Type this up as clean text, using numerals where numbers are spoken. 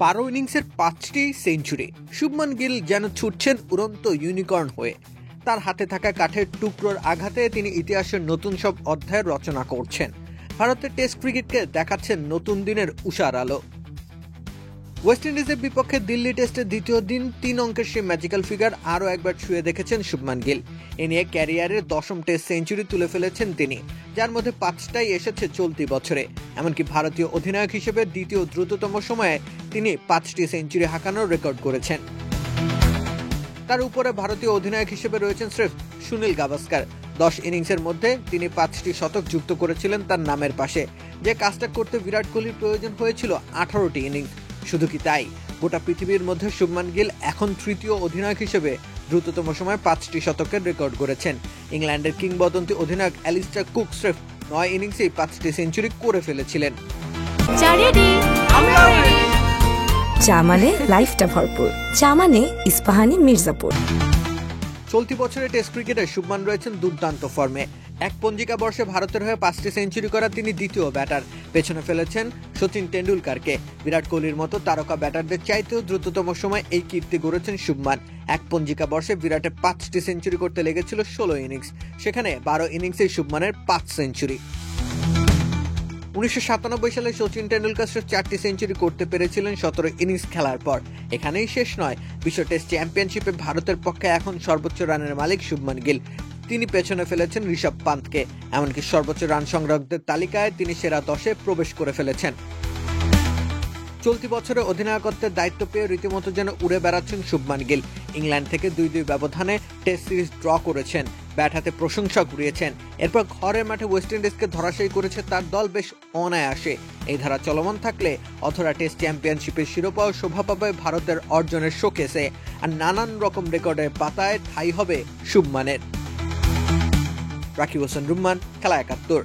12 ইনিংসের 5টি সেঞ্চুরি। শুভমান গিল যেন ছুটছেন উড়ন্ত ইউনিকর্ন হয়ে। তার হাতে থাকা কাঠের টুকরোর আঘাতে তিনি ইতিহাসের নতুন সব অধ্যায়ের রচনা করছেন। ভারতের টেস্ট ক্রিকেটকে দেখাচ্ছেন নতুন দিনের উষার আলো। ওয়েস্ট ইন্ডিজের বিপক্ষে দিল্লি টেস্টের দ্বিতীয় দিন 3 অঙ্কের সেই ম্যাজিক্যাল ফিগার আরও একবার ছুঁয়ে দেখেছেন শুভমান গিল। এ নিয়ে ক্যারিয়ারের 10ম টেস্ট সেঞ্চুরি তুলে ফেলেছেন তিনি, যার মধ্যে 5টাই এসেছে চলতি বছরে। এমনকি ভারতীয় অধিনায়ক হিসেবে দ্বিতীয় দ্রুততম সময়ে তিনি 5টি সেঞ্চুরি হাঁকানোর রেকর্ড করেছেন। তার উপরে ভারতীয় অধিনায়ক হিসেবে রয়েছেন স্রেফ সুনীল গাভাস্কার। 10 ইনিংসের মধ্যে তিনি 5টি শতক যুক্ত করেছিলেন তার নামের পাশে। যে কাজটা করতে বিরাট কোহলির প্রয়োজন হয়েছিল 18টি ইনিংস। শুধু কি তাই, গোটা পৃথিবীর মধ্যে শুভমান গিল এখন তৃতীয় অধিনায়ক হিসেবে দ্রুততম সময়ে 5টি শতকের রেকর্ড করেছেন। ইংল্যান্ডের কিংবদন্তি অধিনায়ক অ্যালিস্টার কুক স্রেফ 9 ইনিংসেই 5টি সেঞ্চুরি করে ফেলেছিলেন। চা মানে লাইফটা ভরপুর, চা মানে ইস্পাহানি মির্জাপুর। চলতি বছরে টেস্ট ক্রিকেটে শুভমান রয়েছেন দুর্দান্ত ফর্মে। এক পঞ্জিকা বর্ষে ভারতের হয়ে 5টি সেঞ্চুরি করা তিনি দ্বিতীয় ব্যাটার, পেছনে ফেলেছেন সচিন টেন্ডুলকারকে। বিরাট কোহলির মতো তারকা ব্যাটারদের চাইতেও দ্রুততম সময় এই কীর্তি গড়েছেন শুভমান। এক পঞ্জিকা বর্ষে বিরাটের 5টি সেঞ্চুরি করতে লেগেছিল 16 ইনিংস, সেখানে 12 ইনিংসেই শুভমানের 5 সেঞ্চুরি। 1997 সালে সচিন টেন্ডুলকার 4টি সেঞ্চুরি করতে পেরেছিলেন 17 ইনিংস খেলার পর। এখানেই শেষ নয়, বিশ্ব টেস্ট চ্যাম্পিয়নশিপে ভারতের পক্ষে এখন সর্বোচ্চ রানের মালিক শুভমান গিল। তিনি পেছনে ফেলেছেন ঋষভ পান্তকে। এমনকি সর্বোচ্চ রান সংগ্রাহকদের তালিকায় তিনি সেরা 10-এ প্রবেশ করে ফেলেছেন। চলতি বছরে অধিনায়কত্বের দায়িত্ব পেয়ে রীতিমতো যেন উড়ে বেড়াচ্ছেন শুভমান গিল। ইংল্যান্ড থেকে 2-2 ব্যবধানে টেস্ট সিরিজ ড্র করেছেন, ব্যাট হাতে প্রশংসা কুড়িয়েছেন। এরপর ঘরের মাঠে ওয়েস্ট ইন্ডিজকে ধরাশায়ী করেছে তার দল বেশ অনায়াসে। এই ধারা চলমান থাকলে অধরা টেস্ট চ্যাম্পিয়নশিপের শিরোপাও শোভা পাবে ভারতের অর্জনের শোকেসে, আর নানান রকম রেকর্ডের পাতায় ঠাঁই হবে শুভমানের। রাকিব হোসেন রুম্মান, খেলা 71।